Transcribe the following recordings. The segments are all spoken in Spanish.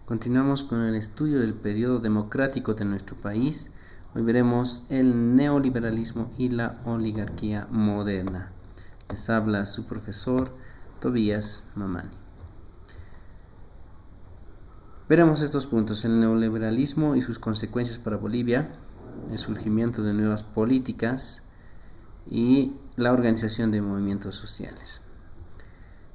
Continuamos con el estudio del periodo democrático de nuestro país. Hoy veremos el neoliberalismo y la oligarquía moderna. Les habla su profesor Tobías Mamani. Veremos estos puntos: el neoliberalismo y sus consecuencias para Bolivia, el surgimiento de nuevas políticas y la organización de movimientos sociales.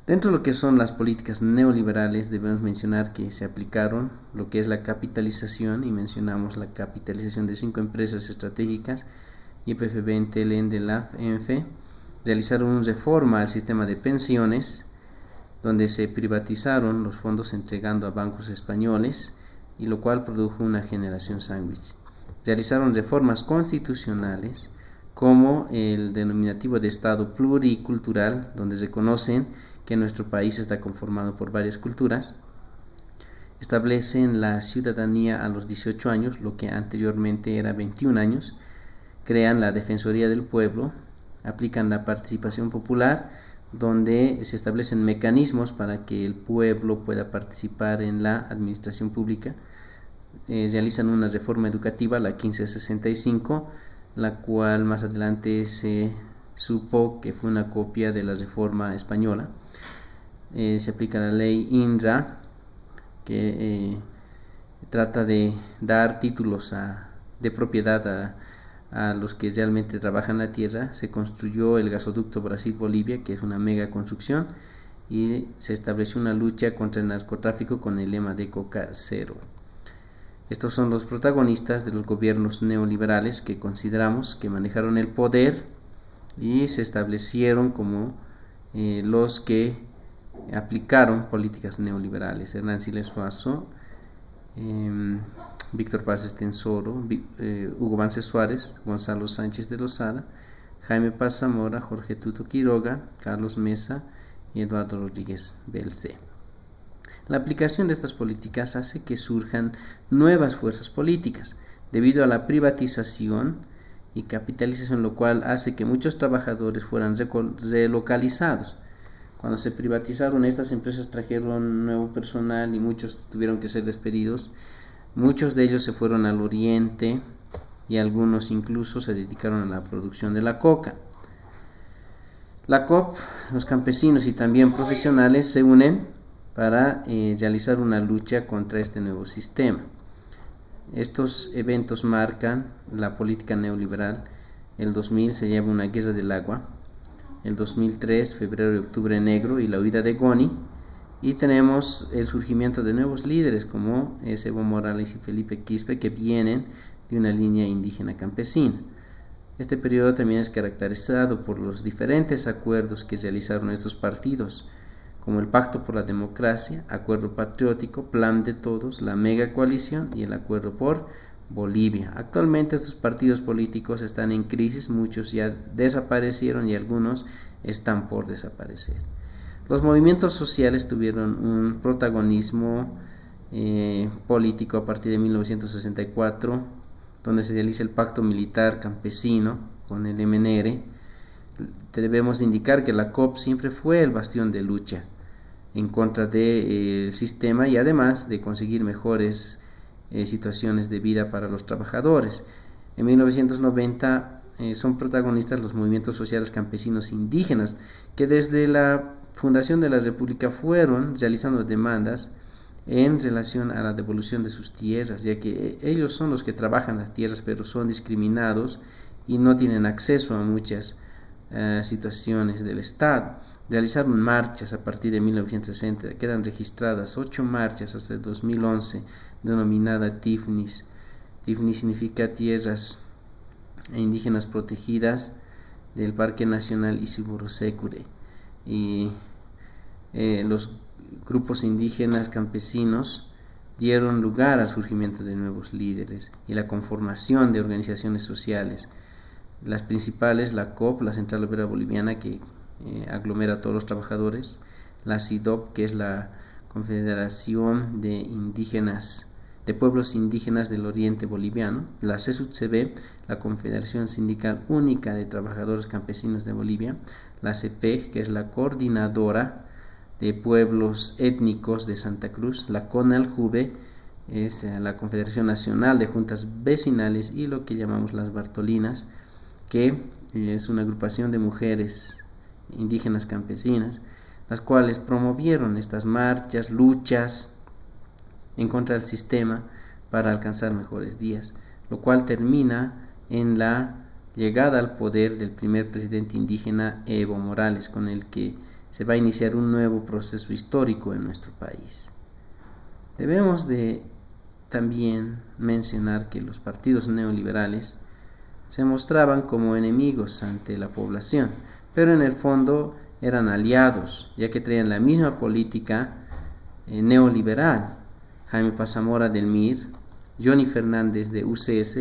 Dentro de lo que son las políticas neoliberales, debemos mencionar que se aplicaron lo que es la capitalización, y mencionamos la capitalización de 5 empresas estratégicas, YPFB, Entel, Endelaf, ENFE. Realizaron una reforma al sistema de pensiones, donde se privatizaron los fondos entregando a bancos españoles, y lo cual produjo una generación sándwich. Realizaron reformas constitucionales, como el denominativo de Estado pluricultural, donde reconocen que nuestro país está conformado por varias culturas. Establecen la ciudadanía a los 18 años, lo que anteriormente era 21 años. Crean la Defensoría del Pueblo. Aplican la participación popular, donde se establecen mecanismos para que el pueblo pueda participar en la administración pública. Realizan una reforma educativa, la 1565, la cual más adelante se supo que fue una copia de la reforma española. Se aplica la ley INRA, que trata de dar títulos de propiedad a los que realmente trabajan la tierra. Se construyó el gasoducto Brasil-Bolivia, que es una mega construcción, y se estableció una lucha contra el narcotráfico con el lema de Coca Cero. Estos son los protagonistas de los gobiernos neoliberales que consideramos que manejaron el poder y se establecieron como los que aplicaron políticas neoliberales: Hernán Siles Suazo, Víctor Paz Estenssoro, Hugo Bances Suárez, Gonzalo Sánchez de Lozada, Jaime Paz Zamora, Jorge Tuto Quiroga, Carlos Mesa y Eduardo Rodríguez Belcé. La aplicación de estas políticas hace que surjan nuevas fuerzas políticas debido a la privatización y capitalización, lo cual hace que muchos trabajadores fueran relocalizados. Cuando se privatizaron, estas empresas trajeron nuevo personal y muchos tuvieron que ser despedidos. Muchos de ellos se fueron al oriente y algunos incluso se dedicaron a la producción de la coca. La COP, los campesinos y también profesionales se unen para realizar una lucha contra este nuevo sistema. Estos eventos marcan la política neoliberal. El 2000 se lleva una guerra del agua. El 2003, febrero y octubre negro y la huida de Goni. Y tenemos el surgimiento de nuevos líderes como Evo Morales y Felipe Quispe, que vienen de una línea indígena campesina. Este periodo también es caracterizado por los diferentes acuerdos que realizaron estos partidos, como el Pacto por la Democracia, Acuerdo Patriótico, Plan de Todos, la Mega Coalición y el Acuerdo por Bolivia. Actualmente estos partidos políticos están en crisis, muchos ya desaparecieron y algunos están por desaparecer. Los movimientos sociales tuvieron un protagonismo político a partir de 1964, donde se realiza el Pacto Militar Campesino con el MNR. Debemos indicar que la COP siempre fue el bastión de lucha en contra del sistema y además de conseguir mejores situaciones de vida para los trabajadores. En 1990 son protagonistas los movimientos sociales campesinos indígenas, que desde la fundación de la República fueron realizando demandas en relación a la devolución de sus tierras, ya que ellos son los que trabajan las tierras, pero son discriminados y no tienen acceso a muchas situaciones del Estado. Realizaron marchas a partir de 1960, quedan registradas 8 marchas hasta el 2011, denominada TIFNIS. TIFNIS significa Tierras Indígenas Protegidas del Parque Nacional Isiburo-Sécure. Y los grupos indígenas campesinos dieron lugar al surgimiento de nuevos líderes y la conformación de organizaciones sociales. Las principales: la COP, la Central Obrera Boliviana, que aglomera a todos los trabajadores; la CIDOB, que es la Confederación de Pueblos Indígenas del Oriente Boliviano; la CSUTCB, la Confederación Sindical Única de Trabajadores Campesinos de Bolivia; la CEPEG, que es la Coordinadora de pueblos étnicos de Santa Cruz. La CONALJUVE es la Confederación Nacional de Juntas Vecinales, y lo que llamamos las Bartolinas, que es una agrupación de mujeres indígenas campesinas, las cuales promovieron estas marchas, luchas en contra del sistema para alcanzar mejores días, lo cual termina en la llegada al poder del primer presidente indígena Evo Morales, con el que se va a iniciar un nuevo proceso histórico en nuestro país. Debemos de también mencionar que los partidos neoliberales se mostraban como enemigos ante la población, pero en el fondo eran aliados, ya que traían la misma política neoliberal. Jaime Pazamora del MIR, Johnny Fernández de UCS,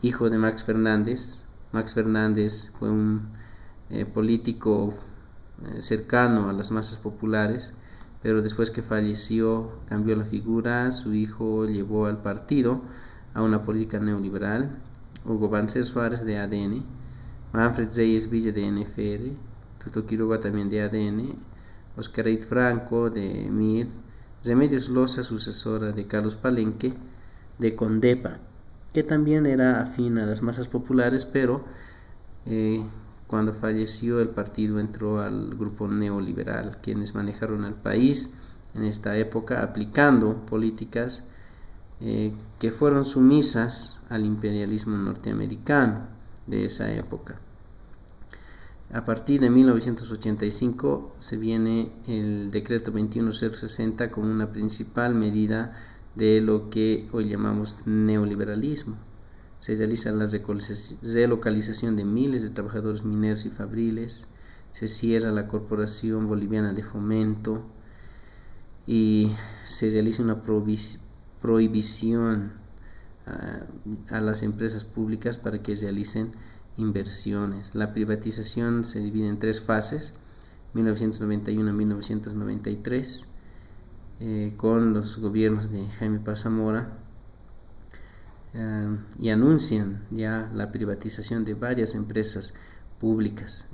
hijo de Max Fernández. Max Fernández fue un político cercano a las masas populares, pero después que falleció cambió la figura. Su hijo llevó al partido a una política neoliberal. Hugo Banzer Suárez de ADN, Manfred Zeyes Villa de NFR, Tuto Quiroga también de ADN, Oscar Eid Franco de MIR, Remedios Loza, sucesora de Carlos Palenque, de Condepa, que también era afín a las masas populares, pero cuando falleció el partido entró al grupo neoliberal, quienes manejaron al país en esta época aplicando políticas que fueron sumisas al imperialismo norteamericano de esa época. A partir de 1985 se viene el decreto 21060 como una principal medida de lo que hoy llamamos neoliberalismo. Se realiza la relocalización de miles de trabajadores mineros y fabriles, se cierra la Corporación Boliviana de Fomento y se realiza una prohibición a las empresas públicas para que realicen inversiones. La privatización se divide en tres fases, 1991 a 1993, con los gobiernos de Jaime Pazamora, y anuncian ya la privatización de varias empresas públicas.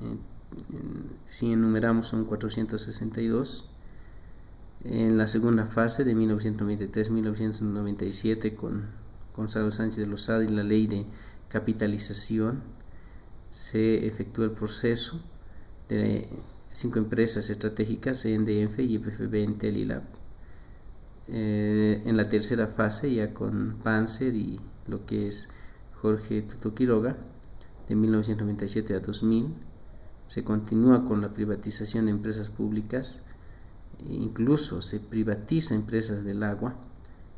Si enumeramos son 462. En la segunda fase de 1993-1997 con Gonzalo Sánchez de Lozada y la ley de capitalización, se efectúa el proceso de 5 empresas estratégicas, ENDF, YPFB, Entel y LAB. En la tercera fase, ya con Panzer y lo que es Jorge Tuto Quiroga, de 1997 a 2000, se continúa con la privatización de empresas públicas, incluso se privatiza empresas del agua,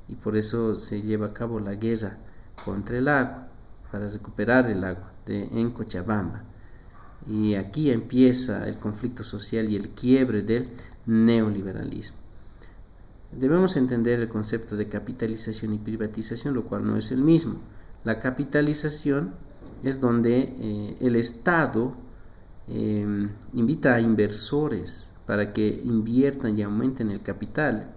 y por eso se lleva a cabo la guerra contra el agua, para recuperar el agua en Cochabamba. Y aquí empieza el conflicto social y el quiebre del neoliberalismo. Debemos entender el concepto de capitalización y privatización, lo cual no es el mismo. La capitalización es donde el Estado invita a inversores para que inviertan y aumenten el capital.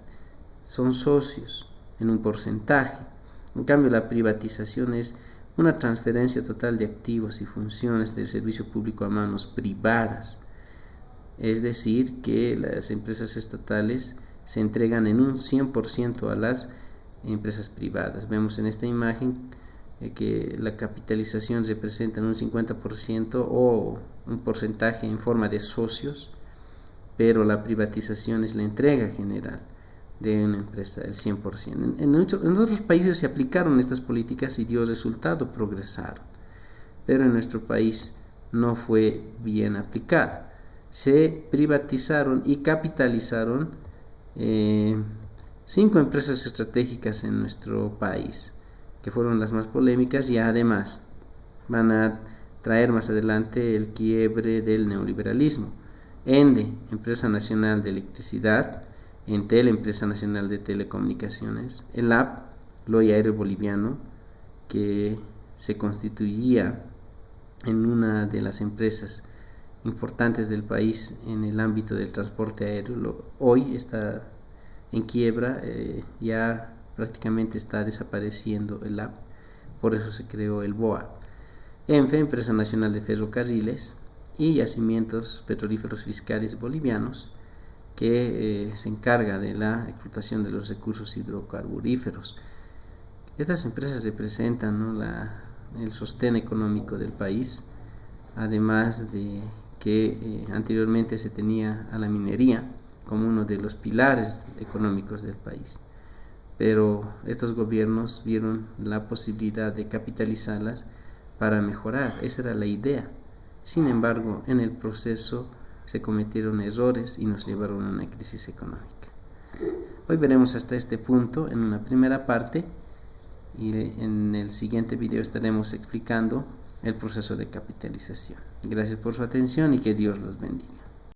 Son socios en un porcentaje. En cambio, la privatización es una transferencia total de activos y funciones del servicio público a manos privadas. Es decir, que las empresas estatales se entregan en un 100% a las empresas privadas. Vemos en esta imagen que la capitalización representa un 50% o un porcentaje en forma de socios, pero la privatización es la entrega general de una empresa del 100%. En otros países se aplicaron estas políticas y dio resultado, progresaron, pero en nuestro país no fue bien aplicada. Se privatizaron y capitalizaron 5 empresas estratégicas en nuestro país, que fueron las más polémicas, y además van a traer más adelante el quiebre del neoliberalismo. ENDE, Empresa Nacional de Electricidad; Entel, Empresa Nacional de Telecomunicaciones; el LAB, Loy Aéreo Boliviano, que se constituía en una de las empresas importantes del país en el ámbito del transporte aéreo. Hoy está en quiebra, ya prácticamente está desapareciendo el LAB, por eso se creó el BOA. ENFE, Empresa Nacional de Ferrocarriles; y Yacimientos Petrolíferos Fiscales Bolivianos, que se encarga de la explotación de los recursos hidrocarburíferos. Estas empresas representan, ¿no?, el sostén económico del país, además de que anteriormente se tenía a la minería como uno de los pilares económicos del país. Pero estos gobiernos vieron la posibilidad de capitalizarlas para mejorar, esa era la idea. Sin embargo, en el proceso se cometieron errores y nos llevaron a una crisis económica. Hoy veremos hasta este punto en una primera parte y en el siguiente video estaremos explicando el proceso de capitalización. Gracias por su atención y que Dios los bendiga.